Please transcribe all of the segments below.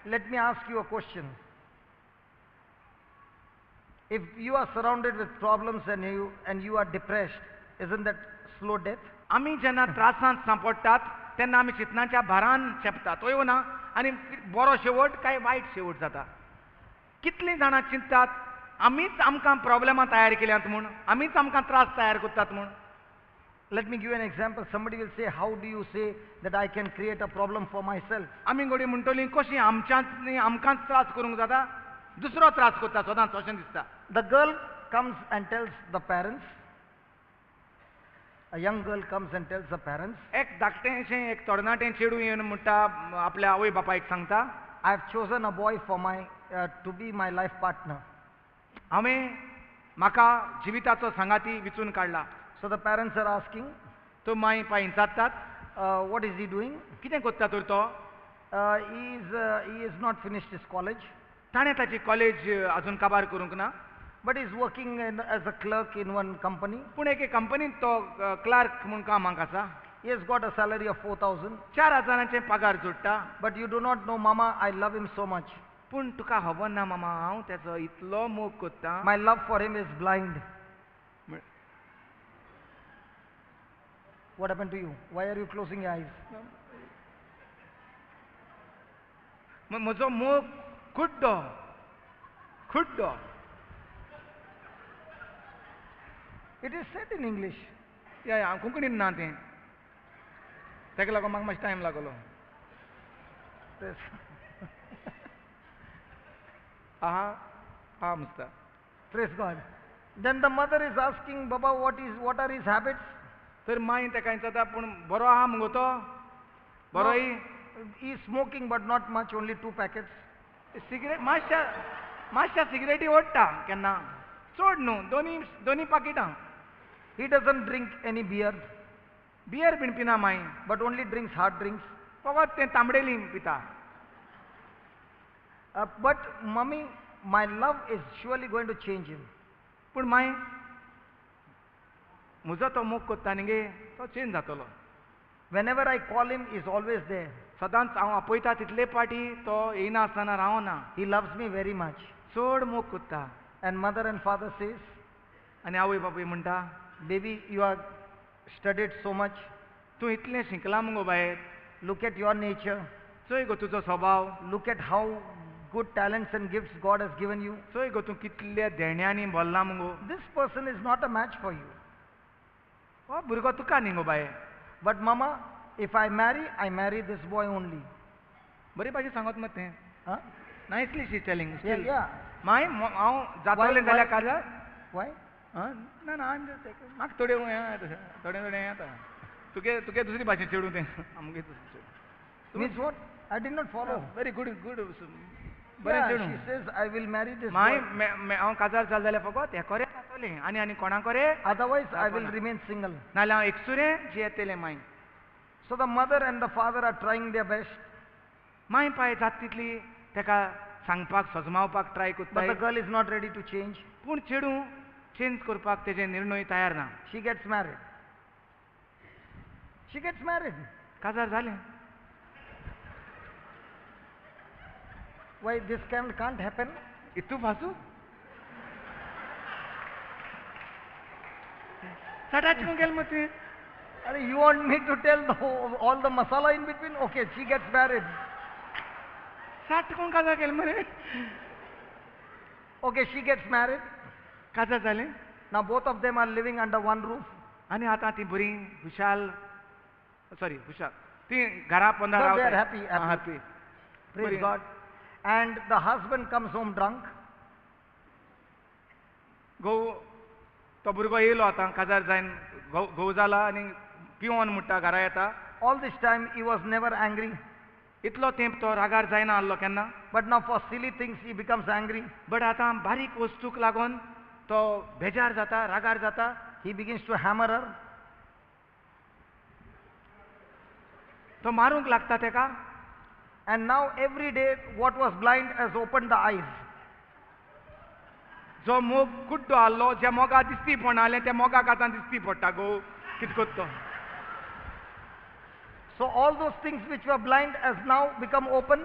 Let me ask you a question. If you are surrounded with problems and you are depressed, isn't that slow death? आमी जेन्ना त्रासांत सांपडटात तेन्ना आमी चिंतनाच्या भारान शेपतात तो येवना आनी बरो शेवट काय वायट शेवट जाता. कितलीं जाणां चिंततात आमीच आमकां प्रॉब्लेमां तयार केल्यात म्हूण, आमीच आमकां त्रास तयार करतात म्हूण. Let me give you an example. Somebody will say, how do you say that I can create a problem for myself? आमी घोडी म्हणटलीं कशीं आमकांच त्रास करूंक जाता, दुसरो त्रास करता सदांच अशें दिसता. The girl comes and tells the parents, a young girl comes and tells the parents, एक धाकटेंशें एक तरणाटें चेडूं येवन म्हणटा आपल्या आवय बापायक सांगता, I have chosen a boy for to be my life partner. हांवें म्हाका जिविताचो सांगाती विचून काडला. So the parents are asking, तो माई पाय विचारतात, what is he doing? कितें करता तर तो? He is not finished his college, ताणें ताची कॉलेज अजून काबार करूंक ना, but he is working as a clerk in one company. पूण एके कंपनींत तो क्लार्क म्हूण कामाक आसा. He has got a salary of 4,000. 4,000चे पगार जोडटा. But you do not know, Mama, I love him so much. पूण तुका खबर ना मामा, हांव तेचो इतलो मोग करता. My love for him is blind. What happened to you? Why are you closing your eyes? म्हजो मोग कुड्डो कुड्डो. It is said in English. या कोंकणीन ना तें, तेका लागून म्हाका मातसो टायम लागलो. Yes. आहा मुस्ता. Praise God. Then the mother is asking, Baba, what are his habits? तर माई तेका विचारता, पूण बरो आहा मुगो तो? बरोय? He is smoking, but not much, only 2 packets. Cigarette मातशा सिगरेटी ओडटा केन्ना, चड न्हू, दोनी पाकिटां. He doesn't drink any beer, beer बीन पिना माई, but only drinks hard drinks. फकत तें तांबडेली पिता. But Mummy, my love is surely going to change him. पूण माई म्हजो तो मोग करता न्ही गे, तो चेंज जातलो. Whenever I call him, he is always there. सदांच हांव आपयता तितले पाटी तो येयना आसतना रावना. He loves me very much. चड मोग करता. And mother and father says, आनी आवय बापूय म्हणटा, baby, you are studied so much. तूं इतलें शिकला मुगो buyer, Look at your nature. चोय गो तुजो स्वभाव, Look at how good talents and gifts God has given you. चोय गो तूं कितले देण्यांनी बोल्ला मुगो. This person is not a match for you. हो भुरगो तुका न्ही गो बाये. But Mama, if I marry this boy only. बरी भाजी सांगत मग तें. Huh? Nicely she telling. Yeah. माय हांव जातलें जाल्यार काजार. Why? ना म्हाका थोडे येता. तुगे दुसरी भाशेन चेडूं तें. आमगे Means what? I did not follow. Very good. Yeah, she says, I will marry this my boy. हांव काजार जाल जाल्यार फकत हे करे जातलें आनी कोणा करे. Otherwise, I will remain single. नाल्यार हांव एकसुरें जियेतलें my. So the mother and the father are trying their best. माय पाय जात तितली तेका सांगपाक सजमावपाक ट्राय But करता. the girl is not ready to change. पूण चेडूं चेंज करपाक तेजे निर्णय तयार ना. She gets married. काजार जालें. Why this can't happen? इतू फासू साठाचूं गेल मग ते. You want me to tell all the masala in between? Okay, she gets married. साठ कोण काजार केल मरे. Okay, she gets married. काजार जालें. Now both of them are living under one roof. आनी आतां ती बरी खुशाल ती घरा पोंदा So they are रावता. happy. Praise God. And the husband comes home drunk. घोव तो भुरगो येयलो आतां काजार जायन घोव जाला आनी पिवोन म्हणटा घरा येता. All this time he was never angry. इतलो तेंप तो रागार जायना आसलो केन्ना. But now for silly things he becomes angry. But आतां बारीक वस्तूक लागून तो बेजार जाता, रागार जाता. He begins to hammer her. तो मारूंक लागता तेका. And now every day what was blind has opened the eyes. जो मोग कुड्डो आसलो, ज्या मोगा दिसती पडनासलें त्या मोगाक आतां दिसती पडटा गो. कितें करता. So all those things which were blind has now become open.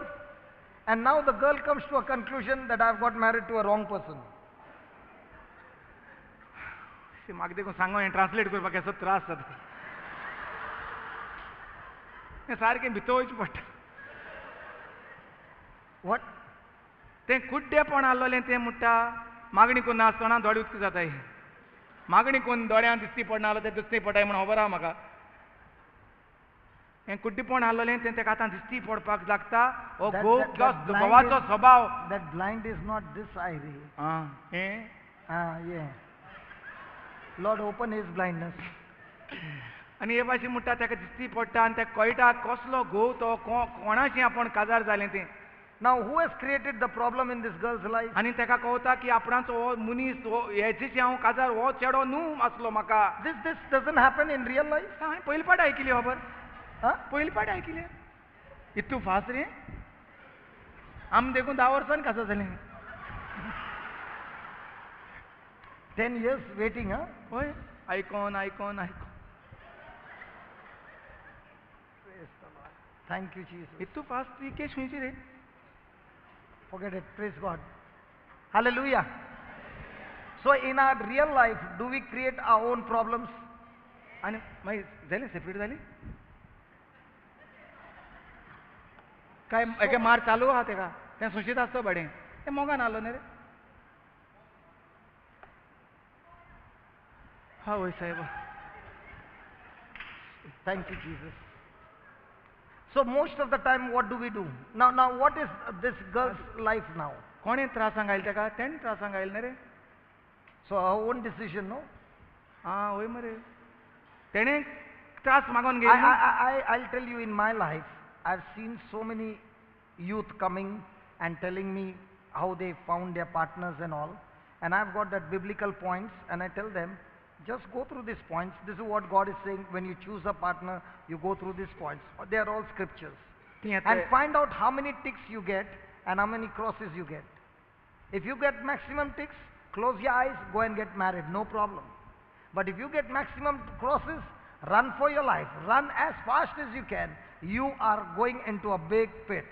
And now the girl comes to a conclusion that I've got married to a wrong person. म्हाका देखून सांगो हें ट्रान्सलेट करपाक केसो त्रास जाता हें सारकें भितर वयचें पडटा What? तें कुड्डेपण आसलोलें तें म्हणटा मागणी करून नासतना दोळे उदक जाताय मागणी करून दोळ्यान दिसती पडना जाल्यार तें दिसती पडटाय म्हण खबर आहा म्हाका हें कुड्डेपण आसलोलें तें ताका आतां दिसती पडपाक लागता हो घोवाचो स्वभाव. That blind is not this eye. हें Yeah. Lord, open his blindness. आनी हे भाशेन म्हणटा ताका दिसती पडटा आनी ताका कळटा कसलो घोव तो कोणाचें आपूण काजार जालें तें. Now, who has created the problem in this girl's life? आनी ताका कळटा की आपणाचो हो मनीस हेचें हांव काजार हो चेडो न्हू आसलो म्हाका. This doesn't happen in real life. हांवें पयली पाट आयकली खबर Huh? पयली पाट आयकली इतू फास्ट रे आम देखून 10 वर्सांनी काजार जालें 10 years waiting, huh? हय आयकोन आयकोन आयकोन Praise the Lord. Thank you, Jesus. इतू फास्ट ही केस खंयची रे. Forget it. Praise God. Hallelujah. So in our real life, do we create our own problems? आनी मागीर जालें सेपरेट जाली काय एके मार चालू आहा तेका तें सुशीत आसतो बडें तें मोगान आलो न्ही रे. हा वय साहेब. Thank you, Jesus. So most of the time, what do we do? Now, what is this girl's life now? कोणें त्रासांक घायल तेका तेणें त्रासांक घायल न्ही रे. So her own decision, no? आं वय मरे तेणें त्रास मागोन घेतलो. I'll tell you, in my life, I've seen so many youth coming and telling me how they found their partners and all. And I've got that biblical points, and I tell them, just go through these points. This is what God is saying. When you choose a partner, you go through these points. They are all scriptures. And find out how many ticks you get and how many crosses you get. If you get maximum ticks, close your eyes, go and get married, no problem. But if you get maximum crosses, run for your life. Run as fast as you can. You are going into a big pit.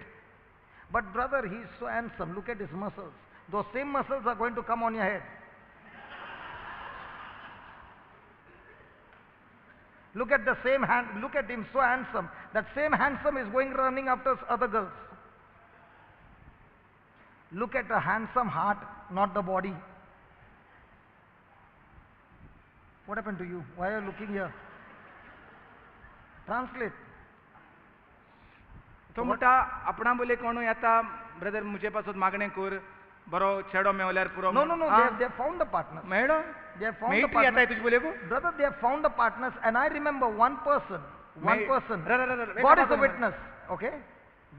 But brother, he is so handsome. Look at his muscles. Those same muscles are going to come on your head. Look at the same hand. Look at him, so handsome. That same handsome is going running after other girls. Look at a handsome heart, not the body. What happened to you? Why are you looking here? Translate. तो म्हणटा आपणा बोले कोण येता brother मुजे पासून मागणें कर बरो चेडो मेवल्यार पुरो. No, they have found the partners. मेळ्ळो They have found the मेळटी येताय partners. तुजे बोले गो. Brother, they have found the partners, and I remember one person. May- God is a witness. Okay,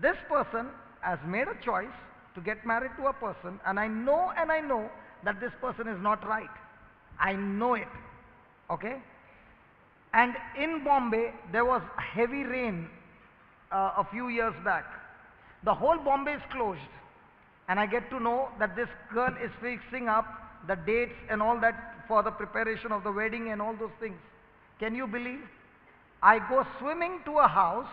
this person has made a choice to get married to a person, and I know that this person is not right. I know it. Okay, and in Bombay there was heavy rain a few years back. The whole Bombay is closed, and I get to know that this girl is fixing up the dates and all that for the preparation of the wedding and all those things. Can you believe? I go swimming to a house,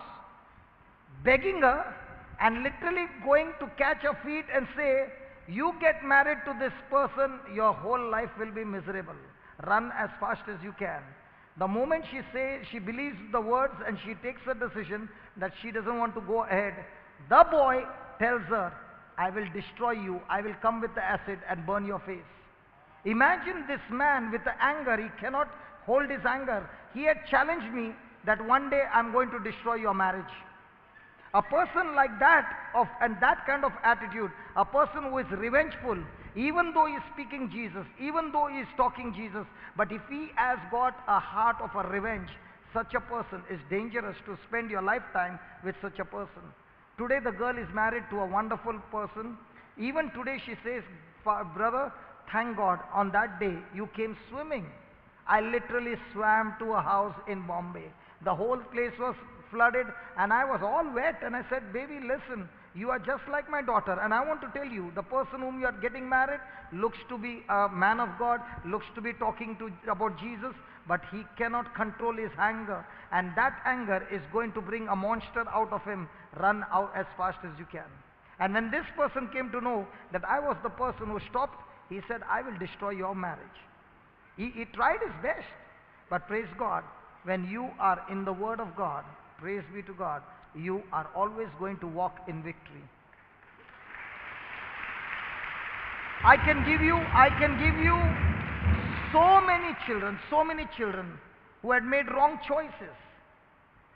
begging her, and literally going to catch her feet and say, you get married to this person, your whole life will be miserable. Run as fast as you can. The moment she says, she believes the words and she takes a decision that she doesn't want to go ahead, the boy tells her, I will destroy you, I will come with the acid and burn your face. Imagine this man with the anger, he cannot hold his anger. He had challenged me that one day I'm going to destroy your marriage. A person like that, and that kind of attitude, a person who is revengeful, even though he is speaking Jesus, even though he is talking Jesus, but if he has got a heart of a revenge, such a person is dangerous to spend your lifetime with such a person. Today the girl is married to a wonderful person. Even today she says, brother, thank God, on that day you came swimming. I literally swam to a house in Bombay. The whole place was flooded and I was all wet, and I said, baby, listen, you are just like my daughter, and I want to tell you, the person whom you are getting married looks to be a man of God, looks to be talking about Jesus, but he cannot control his anger, and that anger is going to bring a monster out of him. Run out as fast as you can. And when this person came to know that I was the person who stopped, he said, I will destroy your marriage. He tried his best. But praise God, when you are in the Word of God, praise be to God, you are always going to walk in victory. I can give you so many children who had made wrong choices,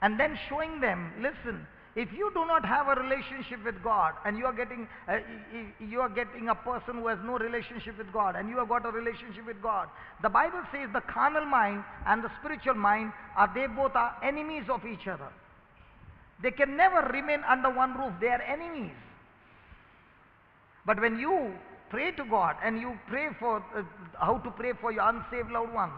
and then showing them, listen, if you do not have a relationship with God, and you are getting a person who has no relationship with God, and you have got a relationship with God, the Bible says the carnal mind and the spiritual mind they both are enemies of each other. They can never remain under one roof. They are enemies. But when you pray to God and you pray for how to pray for your unsaved loved one,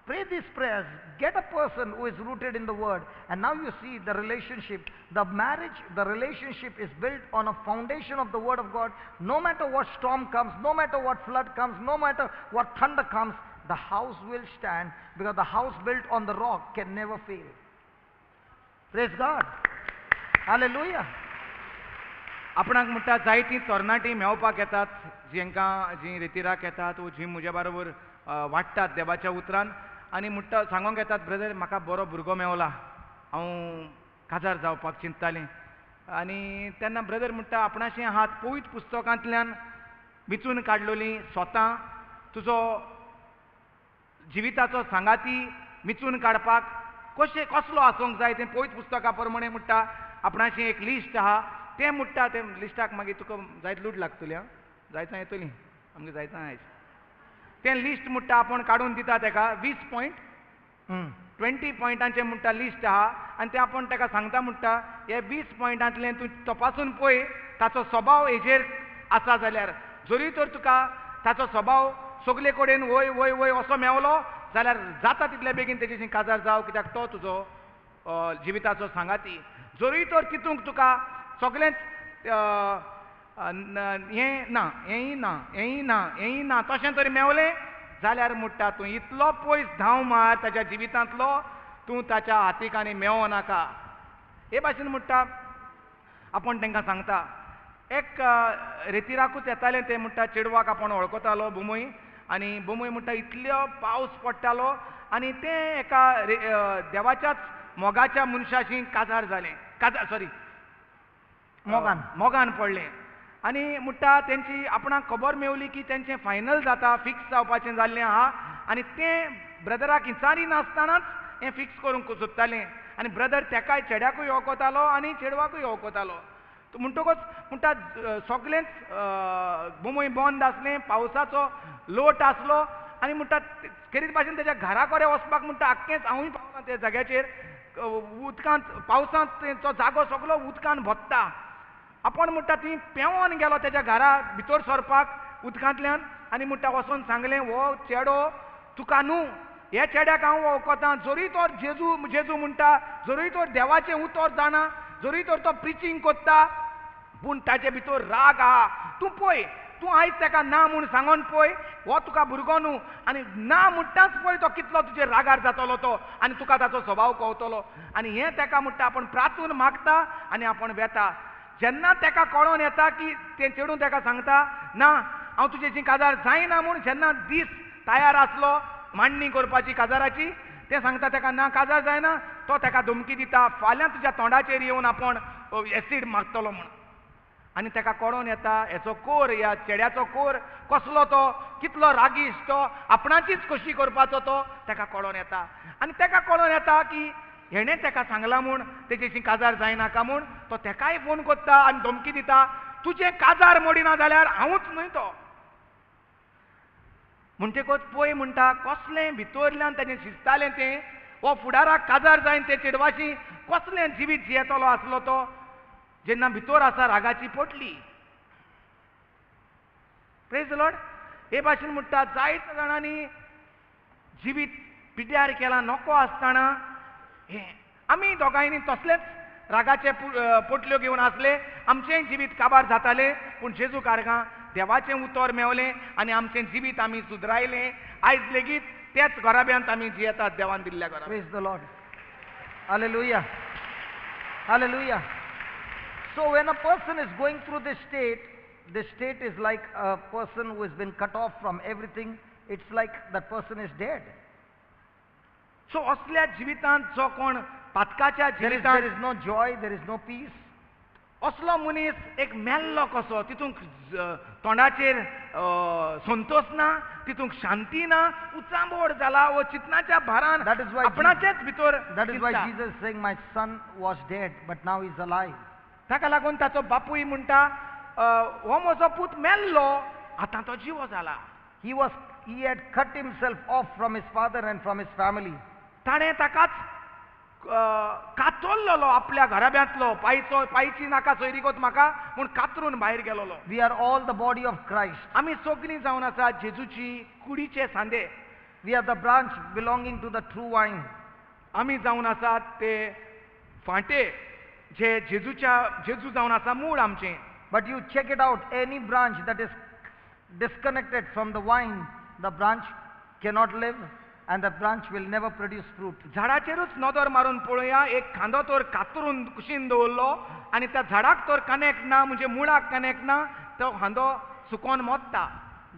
pray these prayers, get a person who is rooted in the Word, and now you see the relationship, the marriage, the relationship is built on a foundation of the Word of God. No matter what storm comes, no matter what flood comes, no matter what thunder comes, the house will stand, because the house built on the rock can never fail. Praise God. Hallelujah. आपणाक म्हणटा जायतीं तरणाटीं मेळपाक येतात, जीं रितीराक येतात, जीं म्हज्या बरोबर वाडटात देवाच्या उतरान, आनी म्हणटा सांगोंक येतात, ब्रदर म्हाका बरो भुरगो मेवला, हांव काजार जावपाक चिंततालें. आनी तेन्ना ब्रदर म्हणटा आपणाचें हात पवित्र पुस्तकांतल्यान विचून काडलोलीं स्वता तुजो जिविताचो सांगाती विचून काडपाक कसलो आसूंक जाय तें पवित्र पुस्तका प्रमाणे म्हणटा आपणाचें एक लिस्ट आहा, तें म्हणटा तें लिस्टाक मागीर तुका जायत लूट लागतली, जायतां येतलीं आमगे जायतां आयज. तें लिस्ट म्हणटा आपण काडून दिता तेका 20 पॉयंट 20 पॉयंटांचें म्हणटा लिस्ट आहा, आनी तें आपण तेका सांगता म्हणटा हे 20 पॉयंटांतलें तूं तपासून पळय ताचो स्वभाव हेजेर आसा जाल्यार, जरी तर तुका ताचो स्वभाव सगले कडेन वय वय वय असो मेवलो जाल्यार जाता तितले बेगीन तेजेशी काजार जाव, कित्याक तो तुजो जिविताचो सांगाती. जरी तर तितूंक तुका सगळेंच हेंय ना तशें तरी मेवलें जाल्यार म्हणटा तूं इतलो पयस धांव मार ताच्या जिवितांतलो, तूं ताच्या हातीक आनी मेवो नाका. हे भाशेन म्हणटा आपण तांकां सांगता. एक रेतीराकूच येतालें तें म्हणटा चेडवाक आपण वळखतालो बुमय, आनी बुमय म्हणटा इतलो पावस पडटालो आनी तें एका देवाच्याच मोगाच्या मनशाशी काजार जालें, मोगान पडलें. आनी म्हणटा तेंची आपणाक खबर मेवली की तेंचें फायनल जाता, फिक्स जावपाचें जाल्लें आहा, आनी तें ब्रदराक विचारी नासतनाच हें फिक्स करूंक सोदतालें. आनी ब्रदर तेकाय चेड्याकूय वळखतालो आनी चेडवाकूय वळखतालो. म्हणटकच म्हणटा सगळेंच बुमय बंद आसलें, पावसाचो लोट आसलो, आनी म्हणटा खेरीत भाशेन तेज्या घरा कडेन वचपाक म्हणटा आख्खेंच हांवूय पावना त्या जाग्याचेर, उदकांत पावसांत तो जागो सगळो उदकान भत्ता. आपण म्हणटा थंय पेंवोन गेलो तेज्या घरा भितर सरपाक उदकांतल्यान, आनी म्हणटा वचोन सांगलें हो चेडो तुका न्हू, हे चेड्याक हांव वळखतां, जरी तो जेजू म्हणटा, जरी तो देवाचें उतर जाणा, जरी तर तो प्रिचींग कोत्ता, पूण ताचे भितर राग आहा. तूं पळय, तूं आयज तेका ना म्हूण सांगोन पळय, हो तुका भुरगो न्हू, आनी ना म्हणटाच पळय तो कितलो तुजेर रागार जातलो तो, आनी तुका ताचो स्वभाव कळटलो. आनी हें तेका म्हणटा आपण प्रार्थून मागता आनी आपण वेता. जेन्ना तेका कळोन येता की तें चेडूं तेका सांगता ना हांव तुजेची काजार जायना म्हूण, जेन्ना दीस तयार आसलो मांडणी करपाची काजाराची, तें सांगता तेका ना काजार जायना, तो तेका धमकी दिता फाल्यां तुज्या तोंडाचेर येवन आपण एसीड मारतलो म्हूण. आनी तेका कळोन येता हेचो कोर, ह्या चेड्याचो कोर कसलो तो, कितलो रागीश्ट तो, आपणाचीच कशी करपाचो तो तेका कळोन येता. आनी तेका कळोन येता की हेणें तेका सांगलां म्हूण तेजेशी काजार जायनाका म्हूण, तो तेकाय फोन करता आनी धमकी दिता, तुजें काजार मोडिना जाल्यार हांवूच न्हय तो. म्हणटकच पळय म्हणटा कसलें भितरल्यान तेजें शिजतालें तें, हो फुडाराक काजार जायन ते चेडवाशी कसलें जिवीत जियेतलो आसलो तो, जेन्ना भितर आसा रागाची पोटली. Praise the Lord. हे भाशेन म्हणटा जायत जाणांनी जिवीत पिड्ड्यार केलां नोको आसतना. आमी दोगांयनी तसलेच रागाचे पोटल्यो घेवन आसले, आमचें जिवीत काबार जातालें, पूण जेजू कारगां देवाचें उतर मेवलें आनी आमचें जिवीत आमी सुदरायलें. आयज लेगीत तेच घराब्यांत आमी जियेतात देवान दिल्ल्या घरांत. Praise the Lord. Hallelujah, hallelujah. So when a person is going through this state is like a person who has been cut off from everything. It's like that person is dead. सो असल्या जिवितांत जो कोण पातकाच्या There जिवितांत is no joy, there is no peace. असलो मनीस एक मेल्लो कसो तितूंक तोंडाचेर संतोष ना तितूंक शांती ना उचांबोड जाला व चिंतनाच्या भारान That is why आपणाचेच भितर That is why चिंतता. Jesus is saying, my son was dead, but now he's alive. ताका लागून ताचो बापूय म्हणटा हो म्हजो पूत मेल्लो आतां तो जिवो जाला. He had cut himself off from his father and from his family. ताणें ताकाच कातरलेलो आपल्या घराब्यांतलो पायची नाका सोयरी कोत म्हाका म्हूण कातरून भायर गेलोलो. We are all the body of Christ. आमी सगळीं जावन आसा जेजूची कुडीचे सांदे. We are the branch belonging to the true vine. आमी जावन आसात ते फांटे जे जेजू जावन आसा मूळ आमचें. But you check it out, any branch that is disconnected from the vine, the branch cannot live and the branch will never produce fruit. झाडाचेरूच नदर मारून पळोवया. एक खांदो तर कातरून कुशीन दवरलो आनी त्या झाडाक तर कनेक्ट ना म्हणजे मुळाक कनेक्ट ना तो खांदो सुकोन मोडटा.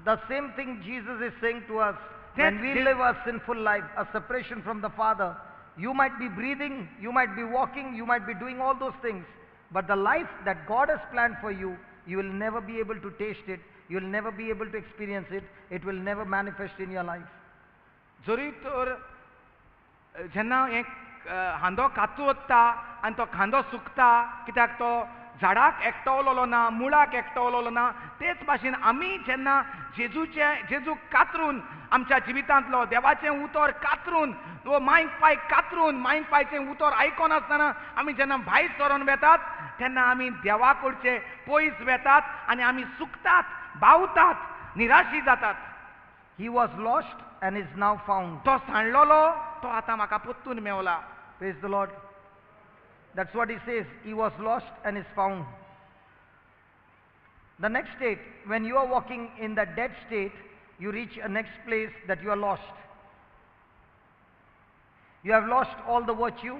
The same thing Jesus is saying to us. That When we this- live a sinful life, a separation from the Father, you might be breathing, you might be walking, you might be doing all those things. But the life that God has planned for you, you will never be able to taste it. You will never be able to experience it. It will never manifest in your life. जरी तर जेन्ना एक खांदो कातूता आनी तो खांदो सुकता कित्याक तो झाडाक एकटो उरलो ना मुळाक एकटो उरलो ना तेच भाशेन आमी जेन्ना जेजू कातरून आमच्या जिवितांतलो देवाचें उतर कातरून वो मांयक पांय कातरून मांयक पांयचें उतर आयकोनासतना आमी जेन्ना भायर सरोन वेतात तेन्ना आमी देवा कडचे पयस वेतात आनी आमी सुकतात बावतात निराशी जातात. He was lost and is now found. तो सांडलोलो तो आतां म्हाका परतून Mewla. Praise the Lord. That's what he says. He was lost and is found. The next state, when you are walking in that dead state, you reach a next place that you are lost. You have lost all the virtue.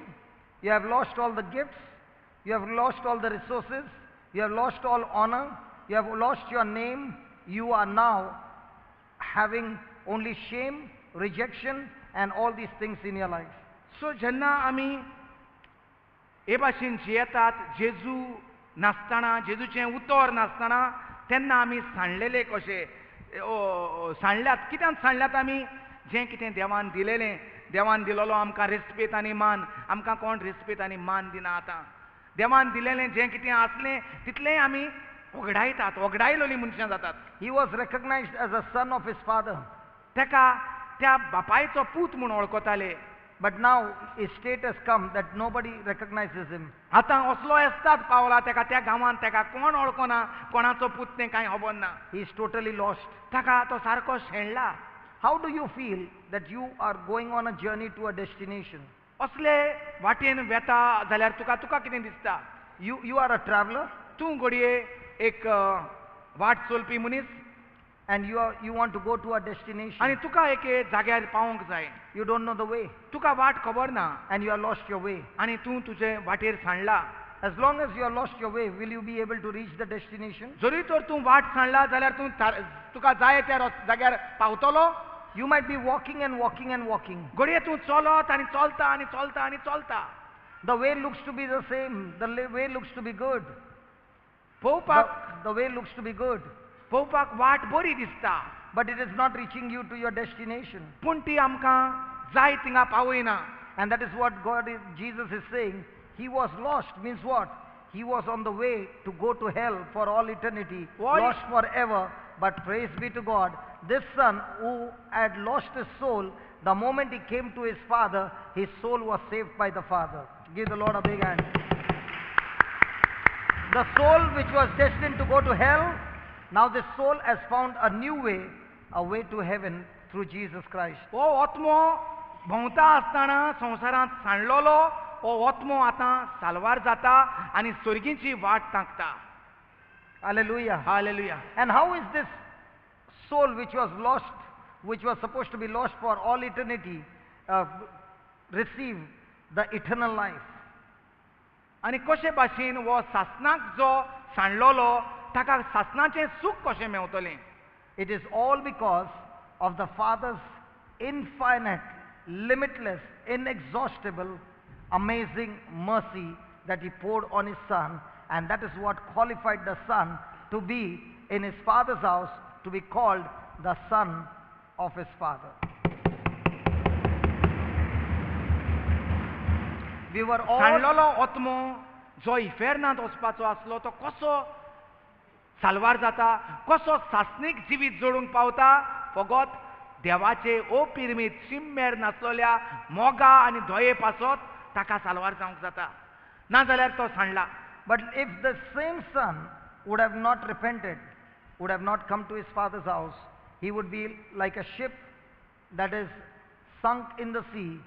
You have lost all the gifts. You have lost all the resources. You have lost all honor. You have lost your name. You are now having only shame, rejection, and all these things in your life. सो जेन्ना आमी हे भाशेन जियेतात जेजू नासतना जेजूचें उतर नासतना तेन्ना आमी सांडलेले कशे सांडल्यात. कित्याक सांडल्यात आमी जें कितें देवान दिलेलें देवान दिलोलो आमकां रेस्पेत आनी मान आमकां कोण रेस्पेत आनी मान दिना. आतां देवान दिलेलें जें कितें आसलें तितलेंय आमी वगडायतात वगडायलोलीं मनशां जातात. He was recognized as a son of his father. तेका त्या बापायचो पूत म्हूण वळखताले. But now his state has come that nobody recognizes him. आतां असलो एस्ताद पावला तेका त्या गांवांत तेका कोण वळखना कोणाचो पूत तें कांय खबर ना. He is totally lost. ताका तो सारको शेणला. How do you feel that you are going on a journey to a destination? असले वाटेन वेता जाल्यार तुका कितें दिसता? You are a traveler तूं घडये एक वाट चलपी मनीस and you want to go to a destination. आनी तुका एके जाग्यार पावूंक जाय. You don't know the way तुका वाट खबर ना and you have lost your way. आनी तूं तुजे वाटेर सांडला. As long as you have lost your way, will you be able to reach the destination? जरी तर तूं वाट सांडला जाल्यार तूं तुका जाय त्या जाग्यार पावतलो. You might be walking and walking and walking. घडये तूं चलत आनी चलता आनी चलता आनी चलता. The way looks to be the same. The way looks to be good. पळोवपाक The way looks to be good. पळोवपाक वाट बरी दिसता. But it is not reaching you to your destination. पूण ती आमकां जाय थिंगा पावयना. And that is what Jesus is saying. He was lost means what? He was on the way to go to hell for all eternity. Why? Lost forever. But praise be to God. This son who had lost his soul, the moment he came to his father, his soul was saved by the father. Give the Lord a big hand. The soul which was destined to go to hell, now this soul has found a new way, a way to heaven through Jesus Christ. हो आत्मो भोंवता आसतना संवसारांत सांडलोलो हो आत्मो आतां साल्वार जाता आनी सर्गीची वाट तांकता. Hallelujah. Hallelujah. And how is this soul which was lost, which was supposed to be lost for all eternity, receive the eternal life? आनी कशे भाशेन हो सासणाक जो सांडलोलो ताका सासणाचें सूख कशें मेवतलें. It is all because of the Father's infinite, limitless, inexhaustible, amazing mercy that He poured on His Son, and that is what qualified the Son to be in His Father's house, to be called the Son of His Father. We were all सांडलोलो ओतमो जो इफेर्नांत वचपाचो आसलो तो कसो साल्वार जाता, कसो सासणीक जिवीत जोडूंक पावता, फकत देवाचे अपिरमीत शिम्मेर नासलेल्या मोगा आनी धोये पासत ताका साल्वार जावंक जाता, नाजाल्यार तो सांडला. But if the same son would have not repented, would have not come to his father's house, he would be like a ship that is sunk in the sea.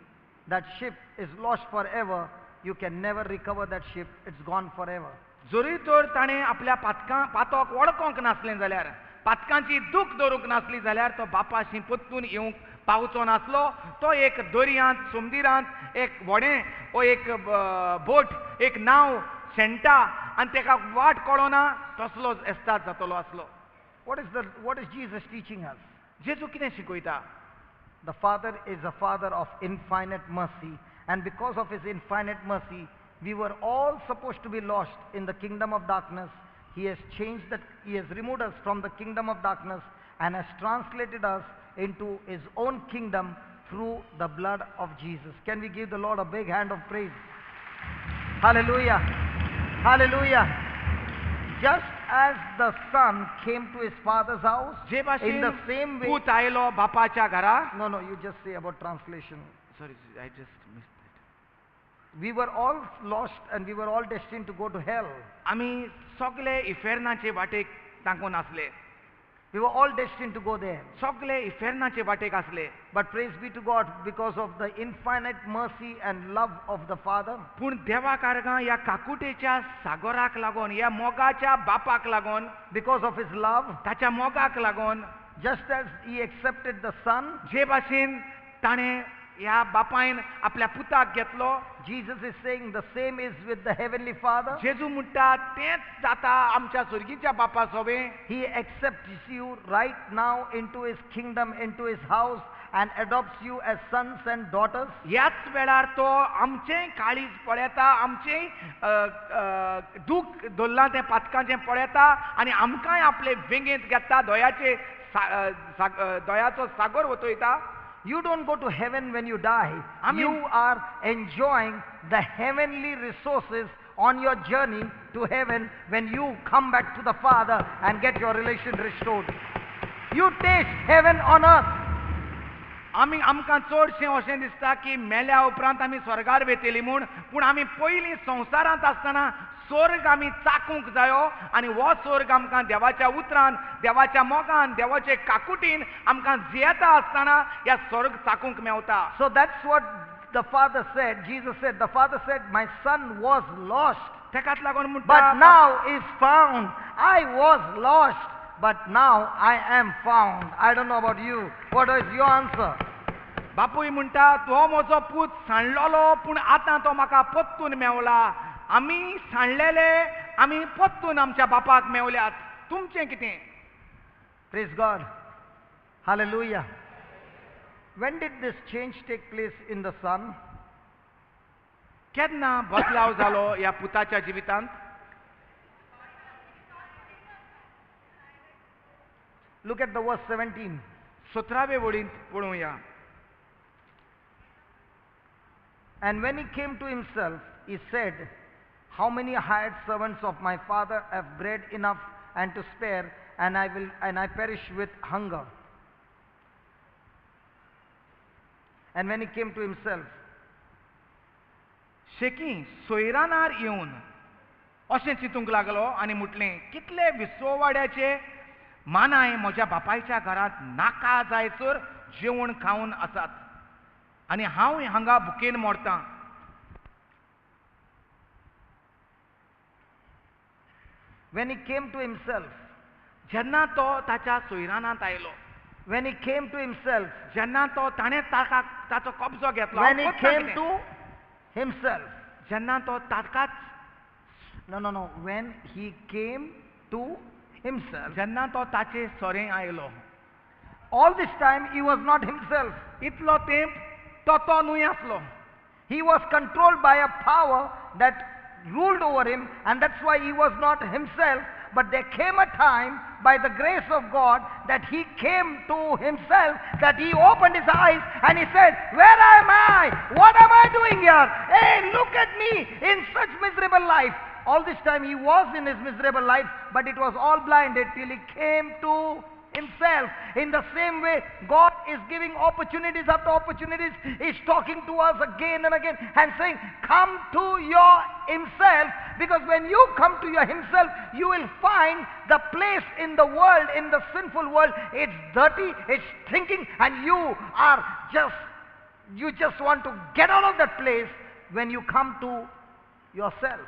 That ship is lost forever. You can never recover that ship. It's gone forever. जरी तर ताणें आपल्या पातोक वळखोंक नासलें जाल्यार, पातकांची दूख दवरूंक नासली जाल्यार तो बापाशी परतून येवंक पावचो नासलो. तो एक दर्यांत, समुद्रांत एक व्हडें वो एक बोट, एक नाव शेणटा आनी ताका वाट कळना तसलो एस्ताद जातलो आसलो. What is Jesus teaching us? जेजू कितें शिकयता? The Father is a Father of infinite mercy, and because of His infinite mercy, we were all supposed to be lost in the kingdom of darkness. He has changed that, He has removed us from the kingdom of darkness and has translated us into His own kingdom through the blood of Jesus. Can we give the Lord a big hand of praise? Hallelujah! Hallelujah! Just as the son came to his father's house, J in भाशेन the same way. पूत आयलो बापाच्या घरा. No, you just say about translation. Sorry, I just missed it. We were all lost and we were all destined to go to hell. आमी सगळे इफेर्नाचे वाटेक तांकून आसले. We were all destined to go there. सगळे इफेर्नाचे वाटेक आसले. But praise be to God, because of the infinite mercy and love of the Father, पूण देवा कारगां ह्या काकुटेच्या सागराक लागून, ह्या मोगाच्या बापाक लागून, because of His love, ताच्या मोगाक लागून, just as He accepted the Son, जे भाशेन ताणें ह्या बापायन आपल्या पुताक घेतलो, Jesus is saying the same is with the Heavenly Father. जेजू म्हणटा तेंच जाता आमच्या सुर्गीच्या बापा सोबे. He accepts you right now into His kingdom, into His house, and adopts you as sons and daughters. ह्याच वेळार तो आमचें काळीज पळयता, आमचें दूख दल्लां तें पातकांचें पळयता आनी आमकांय आपले वेंगेंत घेता, दोयाचे दोयाचो सागर वतयता. You don't go to heaven when you die. You are enjoying the heavenly resources on your journey to heaven when you come back to the Father and get your relation restored. You taste heaven on earth. आमकां चडशें अशें दिसता की मेल्या उपरांत आमी स्वर्गार वेतली म्हूण, पूण आमी पयलीं संवसारांत आसतना स्वर्ग आमी चाकूंक जायो आनी हो स्वर्ग आमकां देवाच्या उतरान, देवाच्या मोगान, देवाचे काकुटीन आमकां जियेता आसतना ह्या स्वर्ग चाकूंक Mewat. So that's what the Father said. Jesus said, the Father said, my son was lost, तेकाच लागून म्हणटा, but now is found. I was lost, but now I am found. I don't know about you. What is your answer? बापूय म्हणटा, तो म्हजो पूत सांडलोलो पूण आतां तो म्हाका परतून मेवला. आमी सांडलेले, आमी परतून आमच्या बापाक मेवल्यात. तुमचें कितें? Praise God. Hallelujah. When did this change take place in the son? केन्ना बदलाव जालो ह्या पुताच्या जिवितांत? Look at the verse 17. 17वे वळींत पळोवया. And when he came to himself, he said, how many hired servants of my father have bread enough and to spare, and I perish with hunger. And when he came to himself, शेकी सोयरानार येवन अशें चिंतूंक लागलो आनी म्हटलें, कितले विसववाड्याचे मानाय म्हज्या बापायच्या घरांत नाका जायसर जेवण खावन आसात आनी हांव हांगा भुकेन मोडटां. when he came to himself, जेन्ना तो ताच्या सोयरानांत आयलो, when he came to himself, जेन्ना तो ताणें ताचो कब्जो घेतलो, when he हांव कोत्ता came कितें? to himself, जेन्ना तो ताकाच No. When he came to himself. जेन्ना तो ताचे सोरें आयलो, All this time he was not himself. इतलो तेंप तो न्हूय आसलो. He was controlled by a power that ruled over him, and that's why he was not himself. But there came a time, by the grace of God, that he came to himself, that he opened his eyes and he said, "Where am I? What am I doing here? Hey, look at me in such miserable life." All this time he was in his miserable life, but it was all blinded till he came to himself. In the same way, God is giving opportunities after opportunities. He's talking to us again and again and saying, "Come to your himself," because when you come to your himself, you will find the place in the world, in the sinful world, it's dirty, it's stinking, and you just want to get out of that place when you come to yourself.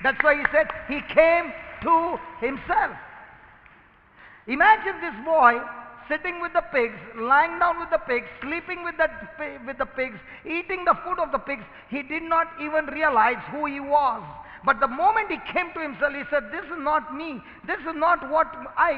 That's why he said he came to himself. Imagine this boy sitting with the pigs, lying down with the pigs, sleeping with the pigs, eating the food of the pigs. He did not even realize who he was. But the moment he came to himself, he said, "This is not me. This is not what I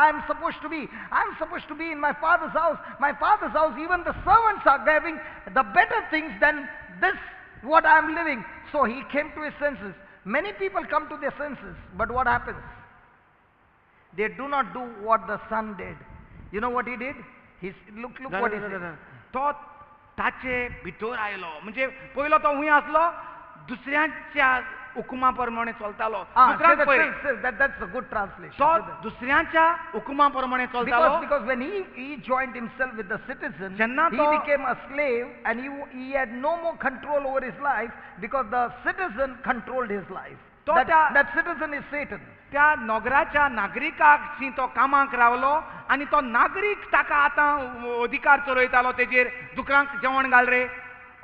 am supposed to be. I am supposed to be in my Father's house. My Father's house, even the servants are having the better things than this, what I am living." So he came to his senses. Many people come to their senses, but what happens? They do not do what the son did. You know what he did? Look what he said. तो ताचे भितर आयलो, म्हणजे पयलो तो हुंय आसलो, दुसऱ्यांच्या हुकुमाप्रमाणे चलतालो. That's a good translation. तो दुसऱ्यांच्या हुकुमाप्रमाणे चलतालो. Because when he joined himself with the citizen, जेन्ना he तो became a slave, and he had no more control over his life, because the citizen controlled his life. That citizen is Satan. त्या नगराच्या नागरिकाची तो कामाक रावलो, आनी तो नागरीक ताका आतां अधिकार चलयतालो तेजेर, दुकरांक जेवण घाल रे,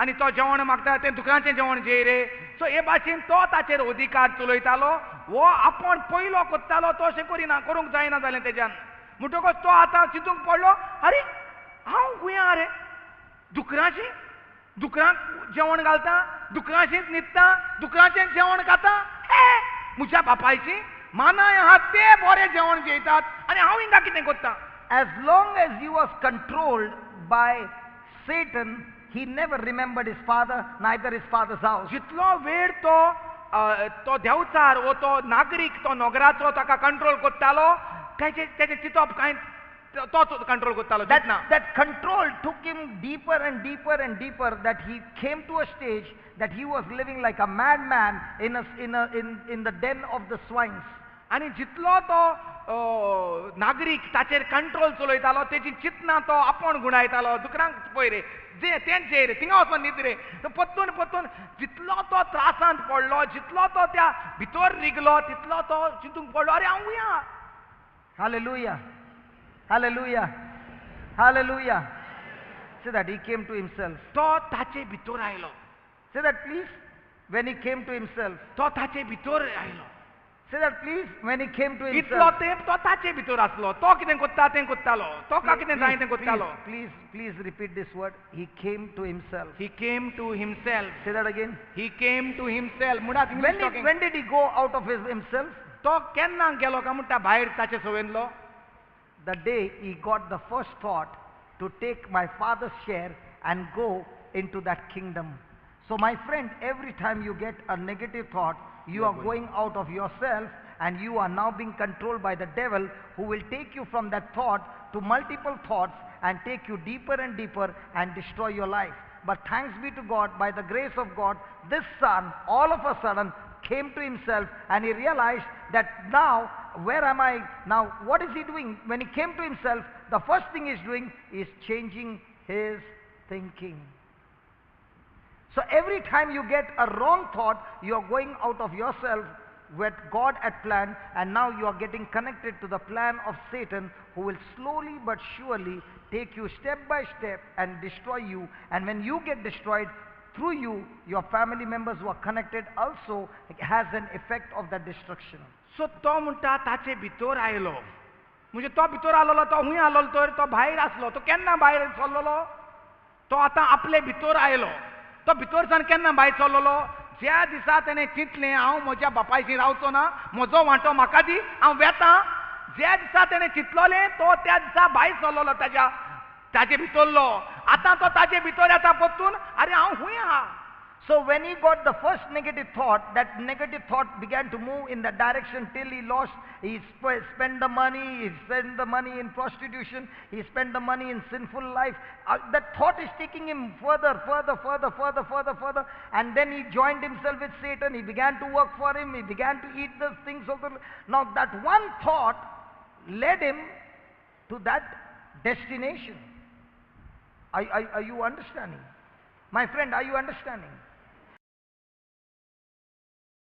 आनी तो जेवण मागता तें दुकरांचें जेवण जेय रे. सो हे भाशेन तो ताचेर अधिकार चलयतालो. वो आपूण पयलो कोत्तालो, तो अशें करिना, करूंक जायना जालें तेज्यान. म्हणटकच तो आतां चिंतूंक पडलो, अरे हांव गुंया रे, दुकरांक जेवण घालता, दुकरांचेंच न्हिदता, दुकरांचें जेवण खाता. म्हज्या बापायची मानाय आहा ते बरें जेवण जेयतात, आनी हांव हिंगा कितें कोत्ता. As long as he was controlled by Satan, he never remembered his father, neither his father's house. जितलो वेळ तो देंवचार वो तो नागरीक तो नगराचो ताका कंट्रोल कोत्तालो, तेजें चिंतप कांय तो control कोत्तालो. That control took him deeper and deeper and deeper, that he came to a stage that he was living like a madman in the den of the swines. आनी जितलो तो नागरीक ताचेर कंट्रोल चलयतालो, तेजी चिंतना तो आपूण गुणायतालो. दुकरांक पळय रे, तेंच जेय रे, थिंगा वचून न्हिद रे. परतून जितलो तो त्रासांत पडलो, जितलो तो त्या भितर रिगलो, तितलो तो चिंतूंक पडलो, अरे हांव गुंया. Hallelujah. Hallelujah. Hallelujah. Say that he came to himself. तो ताचे भितर आयलो. Say that please. When he came to himself. तो ताचे भितर आयलो. Say that please. When he came to himself. इतलो तेंप तो ताचे भितर आसलो. तो कितें कोत्ता तें कोत्तालो. तो का कितें जाय तें कोत्तालो. Please repeat this word. He came to himself. He came to himself. Say that again. He came to himself. मुडात English talking. When did he go out of himself? तो केन्ना गेलो काय म्हणटा भायर ताचे सवयेंतलो. The day he got the first thought to take my father's share and go into that kingdom. So my friend, every time you get a negative thought, you are going out of yourself, and you are now being controlled by the devil, who will take you from that thought to multiple thoughts and take you deeper and deeper and destroy your life. But thanks be to God, by the grace of God, this son all of a sudden came to himself, and he realized that now, where am I? Now, what is he doing? When he came to himself, the first thing he's doing is changing his thinking. So every time you get a wrong thought, you are going out of yourself, what God had planned, and now you are getting connected to the plan of Satan, who will slowly but surely take you step by step and destroy you. And when you get destroyed, through you, your family members who are connected also has an effect of that destruction. So तो म्हणटा ताचे भितर आयलो. म्हणजे तो भितर आलोलो, तो हुंय आलोलो, तर तो भायर आसलो. तो केन्ना भायर सरलोलो? तो आतां आपले भितर आयलो. तो भितरसान केन्ना भायर सरलोलो? ज्या दिसा तेणें चिंतलें हांव म्हज्या बापायशी रावचो ना, म्हजो वांटो म्हाका दी, हांव वेतां, ज्या दिसा तेणें चिंतलोलें तो त्या दिसा भायर सरलोलो ताजे भितरलो. आतां तो ताजे भितर येता परतून, अरे हांव खूंय आहा. So when he got the first negative thought, that negative thought began to move in that direction till he lost, he spent the money, he spent the money in prostitution, he spent the money in sinful life. That thought is taking him further, and then he joined himself with Satan, he began to work for him, he began to eat the things of the... Now that one thought led him to that destination. Are you understanding? My friend, are you understanding?